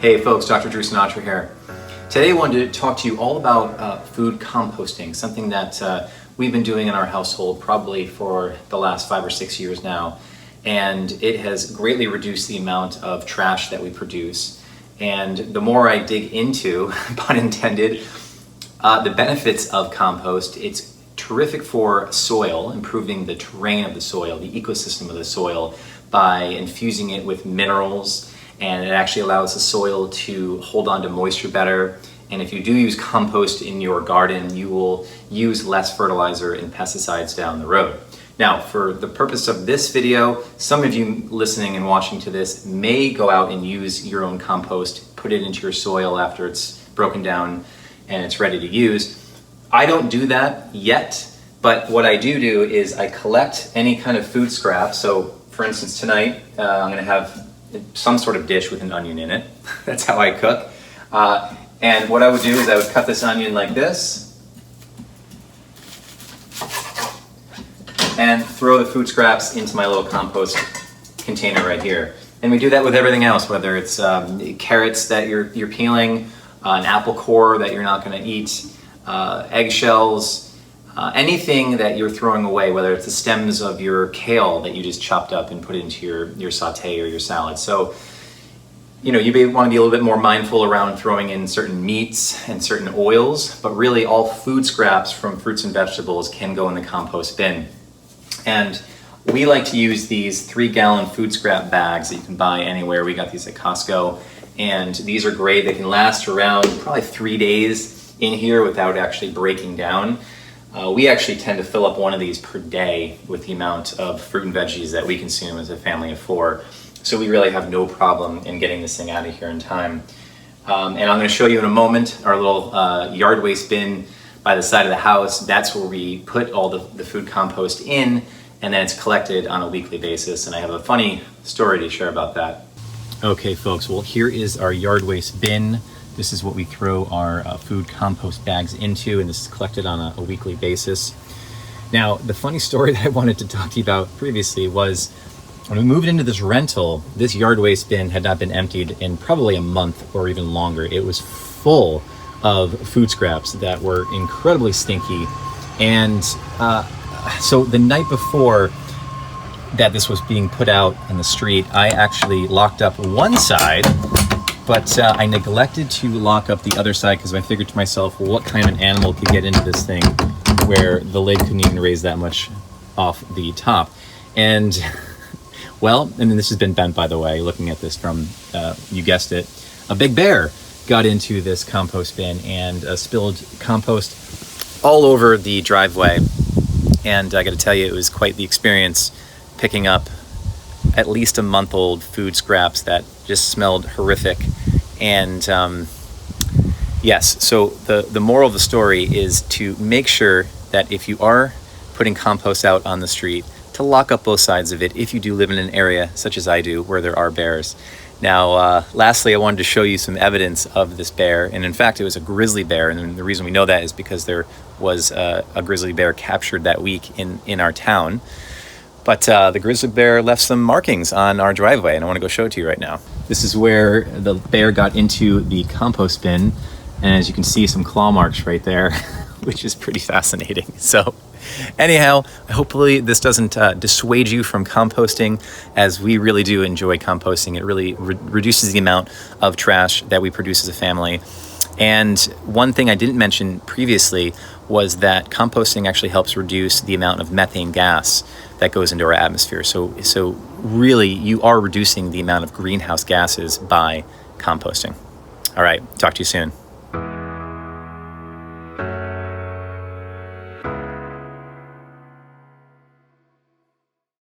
Hey folks, Dr. Drew Sinatra here. Today I wanted to talk to you all about food composting, something that we've been doing in our household probably for the last 5 or 6 years now. And it has greatly reduced the amount of trash that we produce. And the more I dig into, pun intended, the benefits of compost, it's terrific for soil, improving the terrain of the soil, the ecosystem of the soil, by infusing it with minerals, and it actually allows the soil to hold on to moisture better. And if you do use compost in your garden, you will use less fertilizer and pesticides down the road. Now, for the purpose of this video, some of you listening and watching to this may go out and use your own compost, put it into your soil after it's broken down and it's ready to use. I don't do that yet, but what I do is I collect any kind of food scrap. So for instance, tonight, I'm gonna have some sort of dish with an onion in it. That's how I cook. And what I would do is I would cut this onion like this and throw the food scraps into my little compost container right here. And we do that with everything else, whether it's carrots that you're peeling, an apple core that you're not gonna eat, eggshells, anything that you're throwing away, whether it's the stems of your kale that you just chopped up and put into your saute or your salad. So, you know, you may want to be a little bit more mindful around throwing in certain meats and certain oils, but really all food scraps from fruits and vegetables can go in the compost bin. And we like to use these 3-gallon food scrap bags that you can buy anywhere. We got these at Costco, and these are great. They can last around probably 3 days in here without actually breaking down. We actually tend to fill up one of these per day with the amount of fruit and veggies that we consume as a family of 4. So we really have no problem in getting this thing out of here in time. And I'm going to show you in a moment our little yard waste bin by the side of the house. That's where we put all the food compost in, and then it's collected on a weekly basis. And I have a funny story to share about that. Okay, folks, well, here is our yard waste bin. This is what we throw our food compost bags into, and this is collected on a weekly basis. Now, the funny story that I wanted to talk to you about previously was when we moved into this rental, this yard waste bin had not been emptied in probably a month or even longer. It was full of food scraps that were incredibly stinky. And so the night before that this was being put out in the street, I actually locked up one side, but I neglected to lock up the other side because I figured to myself, well, what kind of an animal could get into this thing where the lid couldn't even raise that much off the top? And well, and this has been bent, by the way, looking at this from, you guessed it, a big bear got into this compost bin and spilled compost all over the driveway. And I got to tell you, it was quite the experience picking up at least a month-old food scraps that just smelled horrific. And yes, so the moral of the story is to make sure that if you are putting compost out on the street, to lock up both sides of it if you do live in an area such as I do where there are bears. Now, lastly, I wanted to show you some evidence of this bear, and in fact it was a grizzly bear, and the reason we know that is because there was a grizzly bear captured that week in our town. But the grizzly bear left some markings on our driveway, and I want to go show it to you right now. This is where the bear got into the compost bin, and as you can see, some claw marks right there, which is pretty fascinating. So anyhow, hopefully this doesn't dissuade you from composting, as we really do enjoy composting. It really reduces the amount of trash that we produce as a family. And one thing I didn't mention previously was that composting actually helps reduce the amount of methane gas that goes into our atmosphere. So really, you are reducing the amount of greenhouse gases by composting. All right, talk to you soon.